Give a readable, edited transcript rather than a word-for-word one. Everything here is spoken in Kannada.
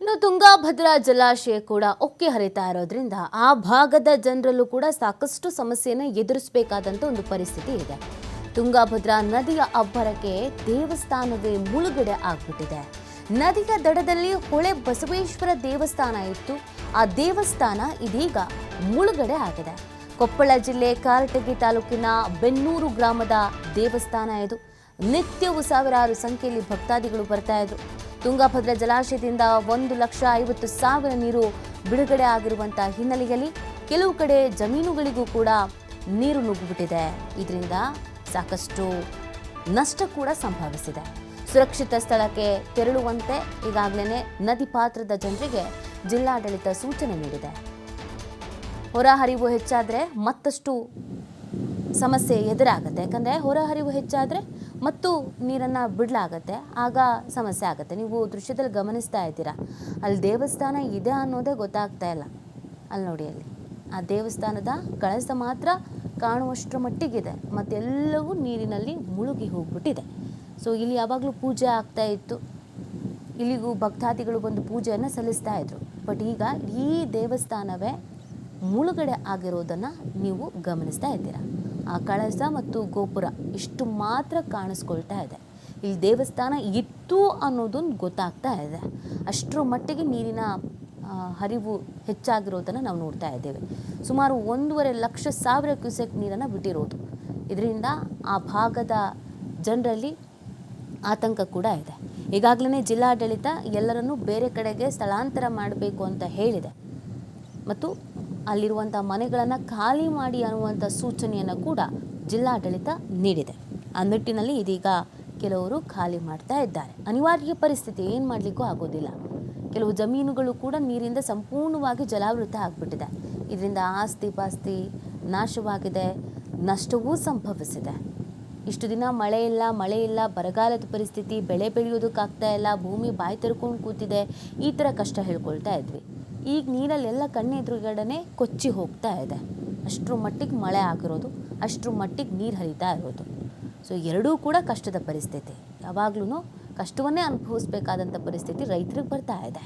ಇನ್ನು ತುಂಗಾಭದ್ರಾ ಜಲಾಶಯ ಕೂಡ ಉಕ್ಕಿ ಹರಿತಾ ಇರೋದ್ರಿಂದ ಆ ಭಾಗದ ಜನರಲ್ಲೂ ಕೂಡ ಸಾಕಷ್ಟು ಸಮಸ್ಯೆಯನ್ನು ಎದುರಿಸಬೇಕಾದಂತ ಒಂದು ಪರಿಸ್ಥಿತಿ ಇದೆ. ತುಂಗಾಭದ್ರಾ ನದಿಯ ಅಬ್ಬರಕ್ಕೆ ದೇವಸ್ಥಾನವೇ ಮುಳುಗಡೆ ಆಗ್ಬಿಟ್ಟಿದೆ. ನದಿಯ ದಡದಲ್ಲಿ ಹೊಳೆ ಬಸವೇಶ್ವರ ದೇವಸ್ಥಾನ ಇತ್ತು. ಆ ದೇವಸ್ಥಾನ ಇದೀಗ ಮುಳುಗಡೆ ಆಗಿದೆ. ಕೊಪ್ಪಳ ಜಿಲ್ಲೆ ಕಾರಟಗಿ ತಾಲೂಕಿನ ಬೆನ್ನೂರು ಗ್ರಾಮದ ದೇವಸ್ಥಾನ ಇದು. ನಿತ್ಯವೂ ಸಾವಿರಾರು ಸಂಖ್ಯೆಯಲ್ಲಿ ಭಕ್ತಾದಿಗಳು ಬರ್ತಾ ಇದ್ರು. ತುಂಗಾಭದ್ರಾ ಜಲಾಶಯದಿಂದ 1,50,000 ನೀರು ಬಿಡುಗಡೆ ಆಗಿರುವಂತಹ ಹಿನ್ನೆಲೆಯಲ್ಲಿ ಕೆಲವು ಕಡೆ ಜಮೀನುಗಳಿಗೂ ಕೂಡ ನೀರು ನುಗ್ಗಿಬಿಟ್ಟಿದೆ. ಇದರಿಂದ ಸಾಕಷ್ಟು ನಷ್ಟ ಕೂಡ ಸಂಭವಿಸಿದೆ. ಸುರಕ್ಷಿತ ಸ್ಥಳಕ್ಕೆ ತೆರಳುವಂತೆ ಈಗಾಗಲೇ ನದಿ ಪಾತ್ರದ ಜನರಿಗೆ ಜಿಲ್ಲಾಡಳಿತ ಸೂಚನೆ ನೀಡಿದೆ. ಹೊರಹರಿವು ಹೆಚ್ಚಾದರೆ ಮತ್ತಷ್ಟು ಸಮಸ್ಯೆ ಎದುರಾಗುತ್ತೆ. ಯಾಕಂದರೆ ಹೊರಹರಿವು ಹೆಚ್ಚಾದರೆ ಮತ್ತು ನೀರನ್ನು ಬಿಡಲಾಗತ್ತೆ, ಆಗ ಸಮಸ್ಯೆ ಆಗುತ್ತೆ. ನೀವು ದೃಶ್ಯದಲ್ಲಿ ಗಮನಿಸ್ತಾ ಇದ್ದೀರಾ, ಅಲ್ಲಿ ದೇವಸ್ಥಾನ ಇದೆ ಅನ್ನೋದೇ ಗೊತ್ತಾಗ್ತಾ ಇಲ್ಲ. ಅಲ್ಲಿ ನೋಡಿ, ಅಲ್ಲಿ ಆ ದೇವಸ್ಥಾನದ ಕಳಸ ಮಾತ್ರ ಕಾಣುವಷ್ಟರ ಮಟ್ಟಿಗಿದೆ, ಮತ್ತೆಲ್ಲವೂ ನೀರಿನಲ್ಲಿ ಮುಳುಗಿ ಹೋಗ್ಬಿಟ್ಟಿದೆ. ಸೊ ಇಲ್ಲಿ ಯಾವಾಗಲೂ ಪೂಜೆ ಆಗ್ತಾ ಇತ್ತು, ಇಲ್ಲಿಗೂ ಭಕ್ತಾದಿಗಳು ಬಂದು ಪೂಜೆಯನ್ನು ಸಲ್ಲಿಸ್ತಾ ಇದ್ರು. ಬಟ್ ಈಗ ಈ ದೇವಸ್ಥಾನವೇ ಮುಳುಗಡೆ ಆಗಿರೋದನ್ನು ನೀವು ಗಮನಿಸ್ತಾ ಇದ್ದೀರಾ. ಆ ಕಳಸ ಮತ್ತು ಗೋಪುರ ಇಷ್ಟು ಮಾತ್ರ ಕಾಣಿಸ್ಕೊಳ್ತಾ ಇದೆ. ಇಲ್ಲಿ ದೇವಸ್ಥಾನ ಇತ್ತು ಅನ್ನೋದನ್ನು ಗೊತ್ತಾಗ್ತಾ ಇದೆ. ಅಷ್ಟರ ಮಟ್ಟಿಗೆ ನೀರಿನ ಹರಿವು ಹೆಚ್ಚಾಗಿರೋದನ್ನು ನಾವು ನೋಡ್ತಾ ಇದ್ದೇವೆ. ಸುಮಾರು 1,50,000 ಕ್ಯೂಸೆಕ್ ನೀರನ್ನು ಬಿಟ್ಟಿರೋದು. ಇದರಿಂದ ಆ ಭಾಗದ ಜನರಲ್ಲಿ ಆತಂಕ ಕೂಡ ಇದೆ. ಈಗಾಗಲೇ ಜಿಲ್ಲಾಡಳಿತ ಎಲ್ಲರನ್ನೂ ಬೇರೆ ಕಡೆಗೆ ಸ್ಥಳಾಂತರ ಮಾಡಬೇಕು ಅಂತ ಹೇಳಿದೆ ಮತ್ತು ಅಲ್ಲಿರುವಂಥ ಮನೆಗಳನ್ನು ಖಾಲಿ ಮಾಡಿ ಅನ್ನುವಂಥ ಸೂಚನೆಯನ್ನು ಕೂಡ ಜಿಲ್ಲಾಡಳಿತ ನೀಡಿದೆ. ಆ ನಿಟ್ಟಿನಲ್ಲಿ ಇದೀಗ ಕೆಲವರು ಖಾಲಿ ಮಾಡ್ತಾ ಇದ್ದಾರೆ. ಅನಿವಾರ್ಯ ಪರಿಸ್ಥಿತಿ, ಏನು ಮಾಡಲಿಕ್ಕೂ ಆಗೋದಿಲ್ಲ. ಕೆಲವು ಜಮೀನುಗಳು ಕೂಡ ನೀರಿಂದ ಸಂಪೂರ್ಣವಾಗಿ ಜಲಾವೃತ ಆಗಿಬಿಟ್ಟಿದೆ. ಇದರಿಂದ ಆಸ್ತಿ ಪಾಸ್ತಿ ನಾಶವಾಗಿದೆ, ನಷ್ಟವೂ ಸಂಭವಿಸಿದೆ. ಇಷ್ಟು ದಿನ ಮಳೆ ಇಲ್ಲ, ಬರಗಾಲದ ಪರಿಸ್ಥಿತಿ, ಬೆಳೆ ಬೆಳೆಯೋದಕ್ಕಾಗ್ತಾ ಇಲ್ಲ, ಭೂಮಿ ಬಾಯಿ ತೆರ್ಕೊಂಡು ಕೂತಿದೆ, ಈ ಥರ ಕಷ್ಟ ಹೇಳ್ಕೊಳ್ತಾ ಇದ್ವಿ. ಈಗ ನೀರಲ್ಲೆಲ್ಲ ಕಣ್ಣೆದುರುಗಡೆ ಕೊಚ್ಚಿ ಹೋಗ್ತಾ ಇದೆ. ಅಷ್ಟರ ಮಟ್ಟಿಗೆ ಮಳೆ ಆಗಿರೋದು, ಅಷ್ಟರ ಮಟ್ಟಿಗೆ ನೀರು ಹರಿತಾ ಇರೋದು. ಸೊ ಎರಡೂ ಕೂಡ ಕಷ್ಟದ ಪರಿಸ್ಥಿತಿ. ಯಾವಾಗ್ಲೂ ಕಷ್ಟವನ್ನೇ ಅನುಭವಿಸ್ಬೇಕಾದಂಥ ಪರಿಸ್ಥಿತಿ ರೈತರಿಗೆ ಬರ್ತಾ ಇದೆ.